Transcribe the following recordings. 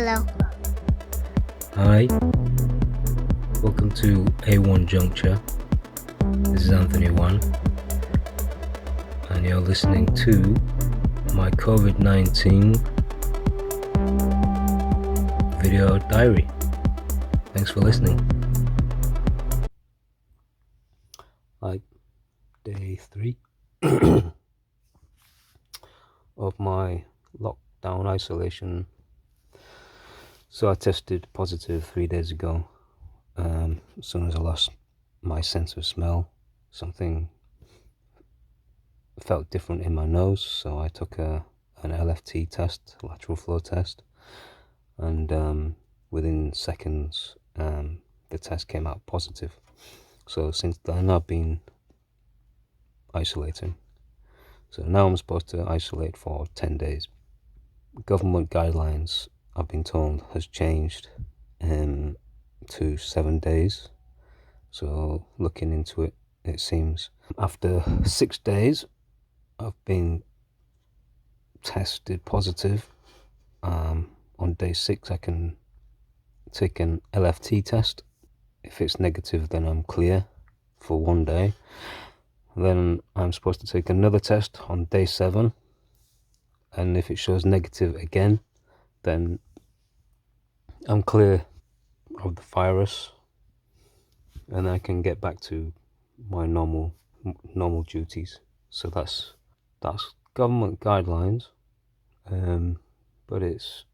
Hello. Hi, welcome to A1 Juncture. This is Anthony 1, and you're listening to my COVID-19 video diary. Thanks for listening. Day 3 of my lockdown isolation. So I tested positive 3 days ago. As soon as I lost my sense of smell, something felt different in my nose, so I took an LFT test, lateral flow test, and within seconds the test came out positive. So since then I've been isolating. So now I'm supposed to isolate for 10 days. Government guidelines, I've been told, has changed to 7 days. So looking into it, it seems after 6 days I've been tested positive. On day 6 I can take an LFT test. If it's negative, then I'm clear for 1 day. Then I'm supposed to take another test on day 7, and if it shows negative again, then I'm clear of the virus and I can get back to my normal duties. So that's government guidelines, but it's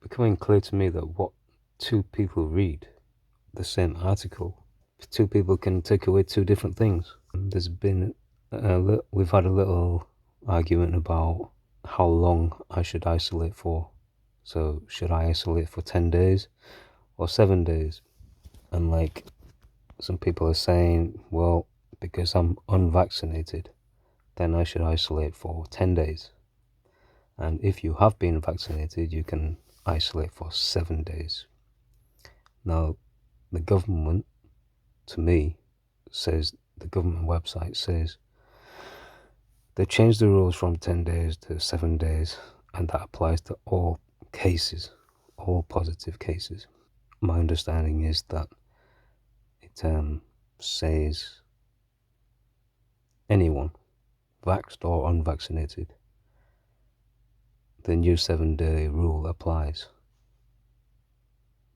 becoming clear to me that what two people read the same article, two people can take away two different things. There's been we've had a little argument about how long I should isolate for. So should I isolate for 10 days or 7 days? And like some people are saying, well, because I'm unvaccinated, then I should isolate for 10 days. And if you have been vaccinated, you can isolate for 7 days. Now, the government, to me, says, the government website says, they changed the rules from 10 days to 7 days, and that applies to all cases, all positive cases. My understanding is that it says anyone, vaxxed or unvaccinated, the new 7-day rule applies.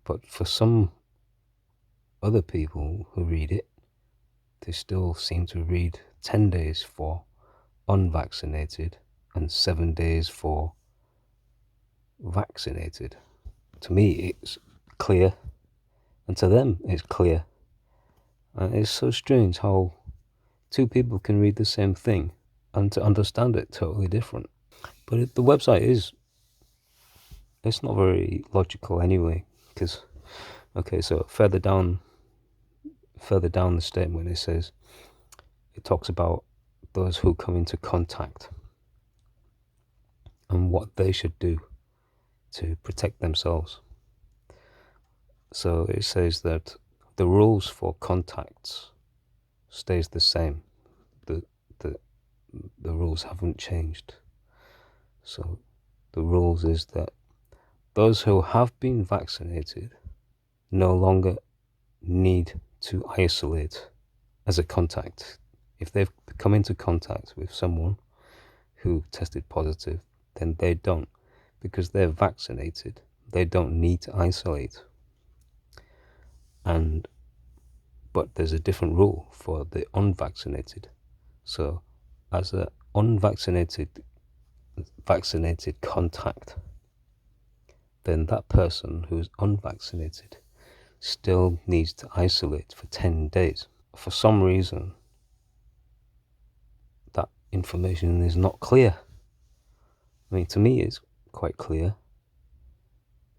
But for some other people who read it, they still seem to read 10 days for unvaccinated and 7 days for vaccinated. To me, it's clear, and to them, it's clear. And it's so strange how two people can read the same thing and to understand it totally different. But the website it's not very logical anyway, because, okay, so further down the statement, it talks about those who come into contact and what they should do to protect themselves. So it says that the rules for contacts stays the same. The rules haven't changed. So the rules is that those who have been vaccinated no longer need to isolate as a contact. If they've come into contact with someone who tested positive, then they don't, because they're vaccinated. They don't need to isolate. But there's a different rule for the unvaccinated. So as an vaccinated contact, then that person who's unvaccinated still needs to isolate for 10 days. For some reason, that information is not clear. I mean, to me, it's quite clear.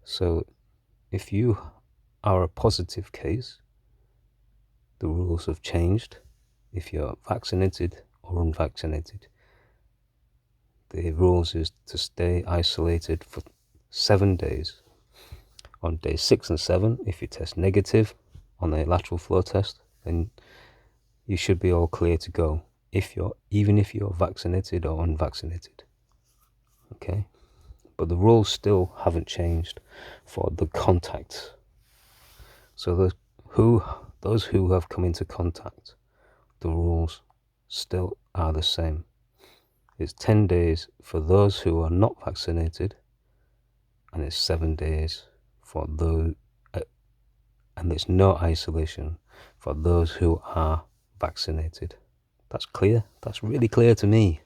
So if you are a positive case, the rules have changed. If you're vaccinated or unvaccinated, the rules is to stay isolated for 7 days. On day 6 and 7, if you test negative on the lateral flow test, then you should be all clear to go, even if you're vaccinated or unvaccinated. Okay, but the rules still haven't changed for the contacts. So those who have come into contact, the rules still are the same. It's 10 days for those who are not vaccinated, and it's 7 days for those, and there's no isolation for those who are vaccinated. That's clear. That's really clear to me.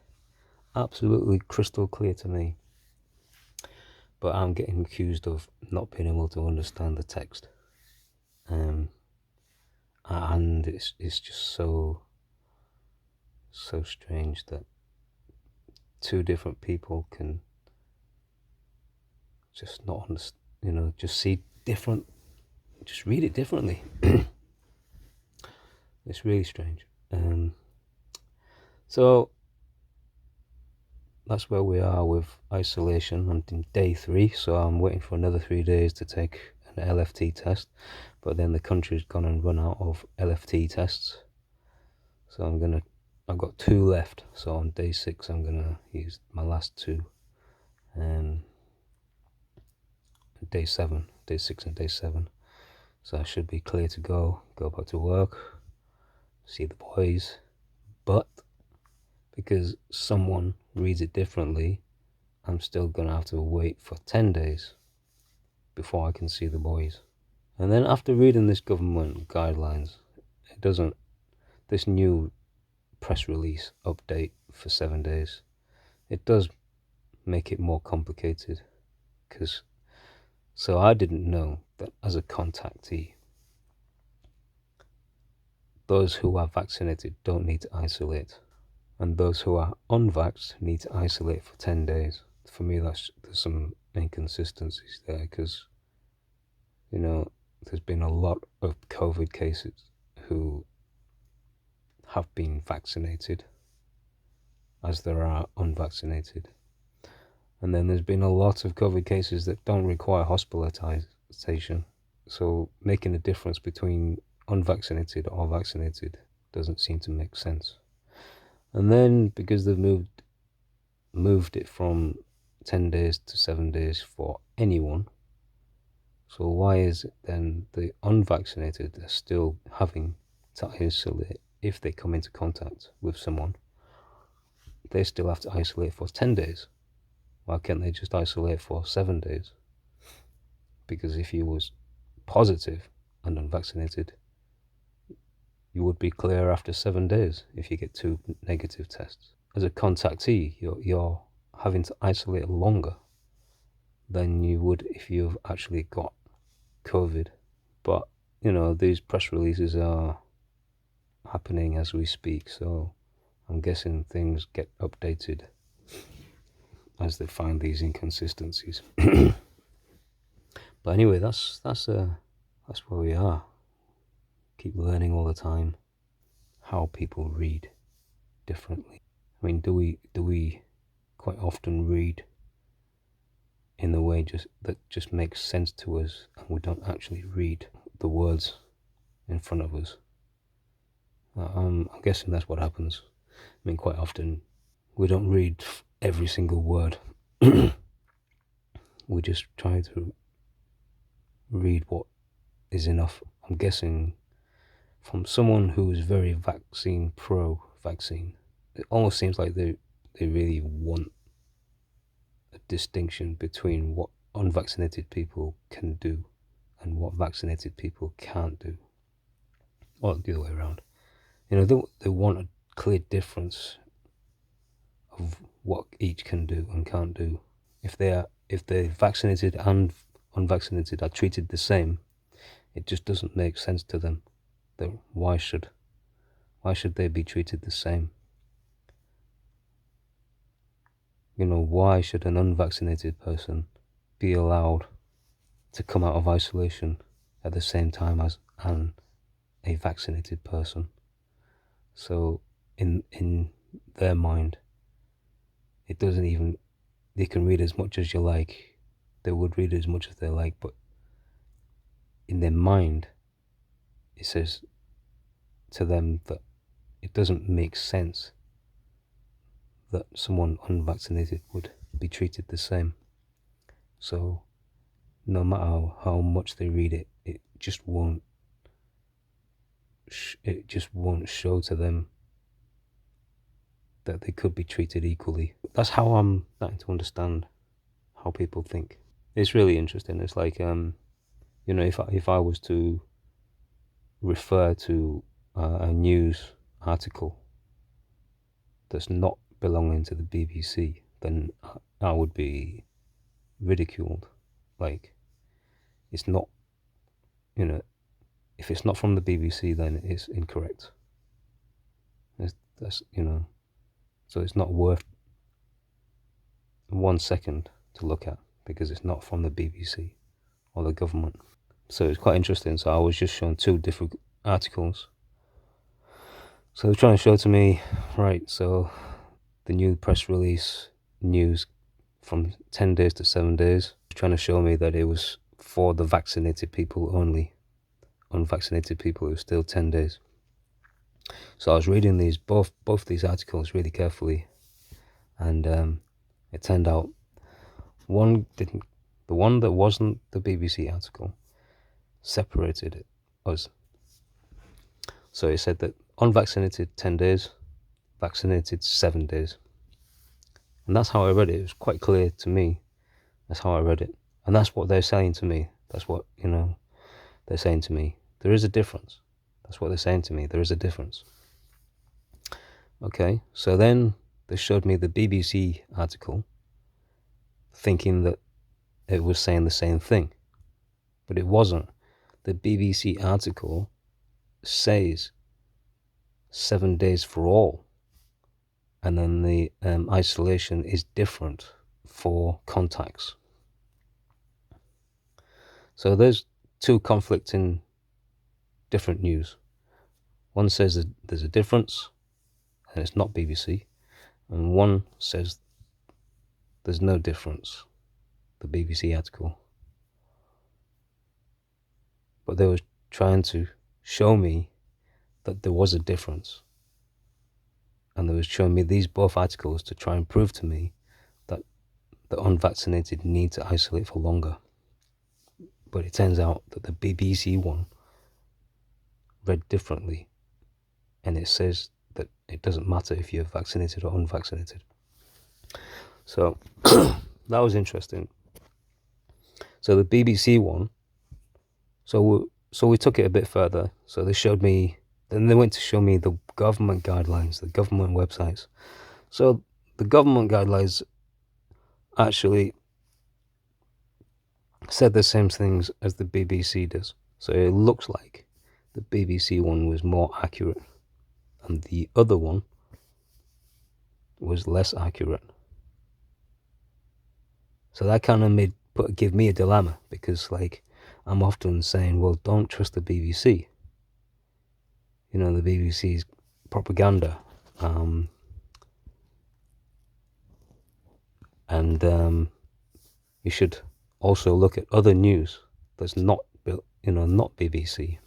Absolutely crystal clear to me. But I'm getting accused of not being able to understand the text. And it's just so strange that two different people can just not understand, just see different, just read it differently. It's really strange. So that's where we are with isolation. I'm in day 3, so I'm waiting for another 3 days to take an LFT test, but then the country's gone and run out of LFT tests, so I've got 2 left. So on day 6 I'm gonna use my last 2, day 6 and day 7, so I should be clear to go back to work, see the boys. But because someone reads it differently, I'm still gonna have to wait for 10 days before I can see the boys. And then after reading this government guidelines, this new press release update for 7 days, it does make it more complicated. So I didn't know that as a contactee, those who are vaccinated don't need to isolate, and those who are unvaxxed need to isolate for 10 days. For me, there's some inconsistencies there, because there's been a lot of COVID cases who have been vaccinated, as there are unvaccinated. And then there's been a lot of COVID cases that don't require hospitalization. So making a difference between unvaccinated or vaccinated doesn't seem to make sense. And then because they've moved it from 10 days to 7 days for anyone, so why is it then the unvaccinated are still having to isolate if they come into contact with someone? They still have to isolate for 10 days. Why can't they just isolate for 7 days? Because if you was positive and unvaccinated, you would be clear after 7 days if you get 2 negative tests. As a contactee, you're having to isolate longer than you would if you've actually got COVID. But these press releases are happening as we speak, so I'm guessing things get updated as they find these inconsistencies. But anyway, that's where we are. Keep learning all the time how people read differently. I mean, do we quite often read in the way that just makes sense to us, and we don't actually read the words in front of us? I'm guessing that's what happens. I mean, quite often we don't read every single word. We just try to read what is enough. I'm guessing from someone who is very pro-vaccine, it almost seems like they really want a distinction between what unvaccinated people can do and what vaccinated people can't do, or the other way around. They want a clear difference of what each can do and can't do. If they're vaccinated and unvaccinated are treated the same, it just doesn't make sense to them. Why should they be treated the same? Why should an unvaccinated person be allowed to come out of isolation at the same time as a vaccinated person? So in their mind, it doesn't even, they can read as much as you like, they would read as much as they like, but in their mind, it says to them that it doesn't make sense that someone unvaccinated would be treated the same. So no matter how much they read it, it just won't show to them that they could be treated equally. That's how I'm starting to understand how people think. It's really interesting. It's like, if I was to refer to a news article that's not belonging to the BBC, then I would be ridiculed. Like, it's not, if it's not from the BBC, then it's incorrect. So it's not worth 1 second to look at because it's not from the BBC or the government. So it's quite interesting. So I was just shown 2 different articles. So they're trying to show to me, right, so the new press release news from 10 days to 7 days, trying to show me that it was for the vaccinated people only. Unvaccinated people, it was still 10 days. So I was reading these both these articles really carefully, and it turned out the one that wasn't the BBC article separated us. So it said that unvaccinated 10 days, vaccinated 7 days. And that's how I read it. It was quite clear to me. That's how I read it. And that's what they're saying to me. That's what, they're saying to me. There is a difference. That's what they're saying to me. There is a difference. Okay, so then they showed me the BBC article, thinking that it was saying the same thing. But it wasn't. The BBC article says 7 days for all. And then the isolation is different for contacts. So there's 2 conflicting different news. One says that there's a difference and it's not BBC, and one says there's no difference, the BBC article. But they were trying to show me that there was a difference, and they were showing me these both articles to try and prove to me that the unvaccinated need to isolate for longer. But it turns out that the BBC one read differently, and it says that it doesn't matter if you're vaccinated or unvaccinated. So that was interesting. So the BBC one, so we took it a bit further. So they showed me, then they went to show me the government guidelines, the government websites. So the government guidelines actually said the same things as the BBC does. So it looks like the BBC one was more accurate and the other one was less accurate. So that kind of give me a dilemma, because like I'm often saying, well, don't trust the BBC. The BBC's propaganda, and you should also look at other news that's not BBC.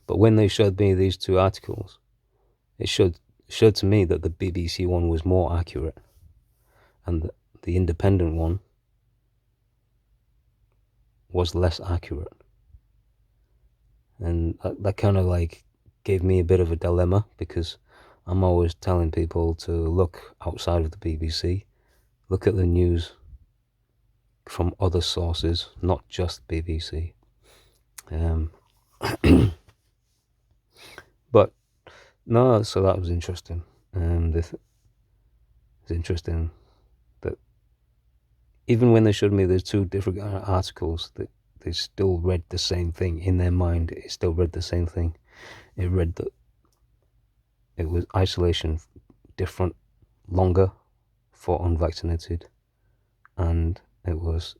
But when they showed me these 2 articles, it showed to me that the BBC one was more accurate, and the independent one was less accurate. And that kind of like gave me a bit of a dilemma, because I'm always telling people to look outside of the BBC, look at the news from other sources, not just BBC. But no, so that was interesting. It's interesting that even when they showed me those 2 different articles, that they still read the same thing in their mind. It still read the same thing. It read that it was isolation different, longer for unvaccinated, and it was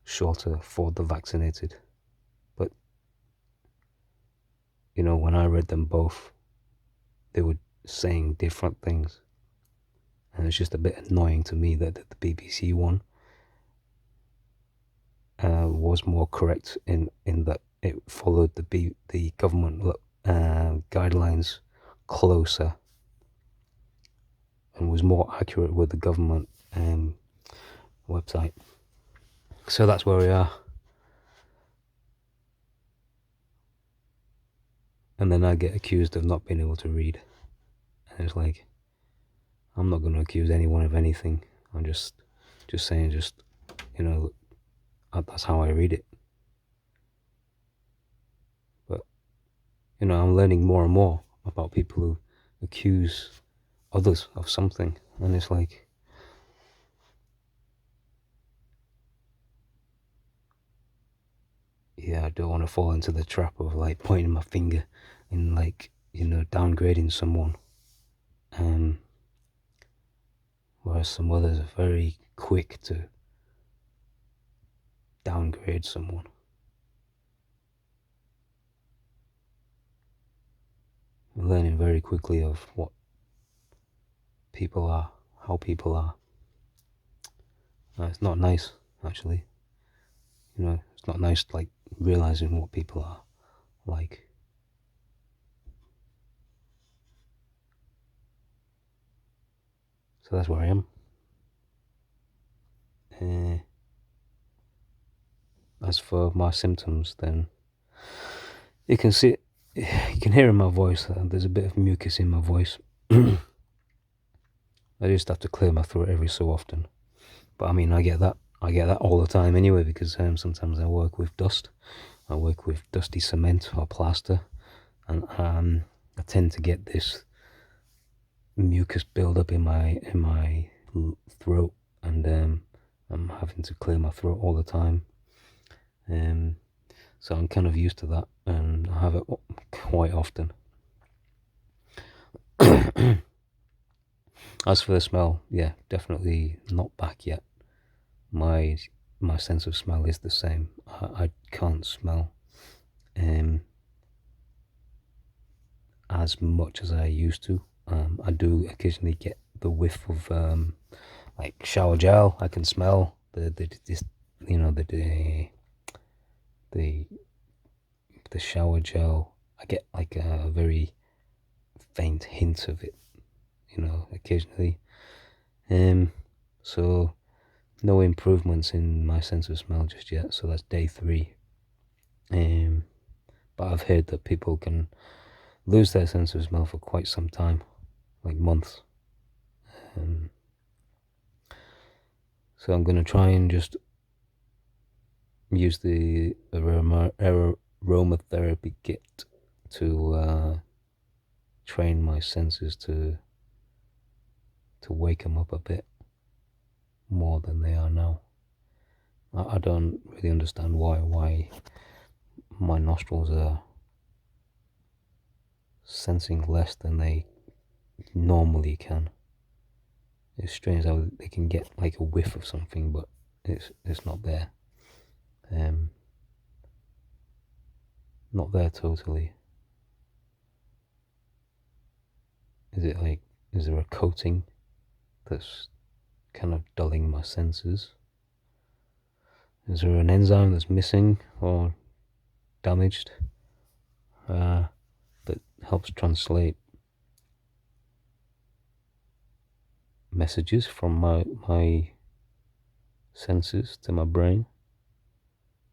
shorter for the vaccinated. But when I read them both, they were saying different things, and it's just a bit annoying to me that the BBC one was more correct in that it followed the government guidelines closer and was more accurate with the government website. So that's where we are. And then I get accused of not being able to read. And it's like, I'm not going to accuse anyone of anything. I'm just saying, that's how I read it. But, I'm learning more and more about people who accuse others of something. And it's like, yeah, I don't want to fall into the trap of like pointing my finger and like, downgrading someone. Whereas some others are very quick to downgrade someone. I'm learning very quickly of what people are, how people are. It's not nice, actually. It's not nice, like, realizing what people are like. So that's where I am. As for my symptoms, then you can see, you can hear in my voice that there's a bit of mucus in my voice. I just have to clear my throat every so often. But I mean, I get that all the time anyway, because sometimes I work with dust. I work with dusty cement or plaster, and I tend to get this mucus build up in my throat, and I'm having to clear my throat all the time. So I'm kind of used to that, and I have it quite often. As for the smell, yeah, definitely not back yet. My sense of smell is the same. I can't smell as much as I used to. I do occasionally get the whiff of like shower gel. I can smell the shower gel. I get like a very faint hint of it, occasionally. So no improvements in my sense of smell just yet. So that's day 3. But I've heard that people can lose their sense of smell for quite some time, like months. So I'm going to try and just use the aromatherapy kit to train my senses to wake them up a bit more than they are now. I don't really understand why my nostrils are sensing less than they normally can. It's strange how they can get like a whiff of something, but it's not there. Not there totally. Is there a coating that's kind of dulling my senses? Is there an enzyme that's missing or damaged that helps translate messages from my senses to my brain?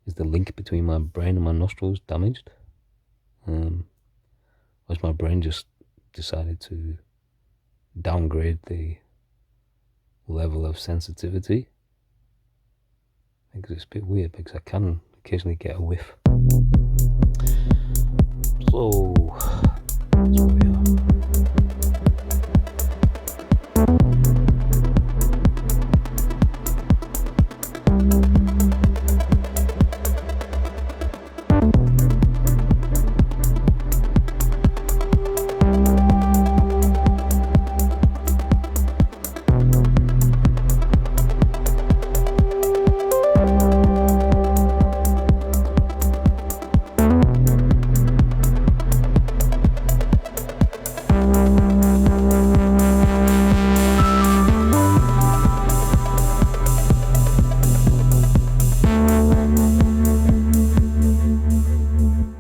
Is the link between my brain and my nostrils damaged? Or has my brain just decided to downgrade the level of sensitivity? Because it's a bit weird, because I can occasionally get a whiff. So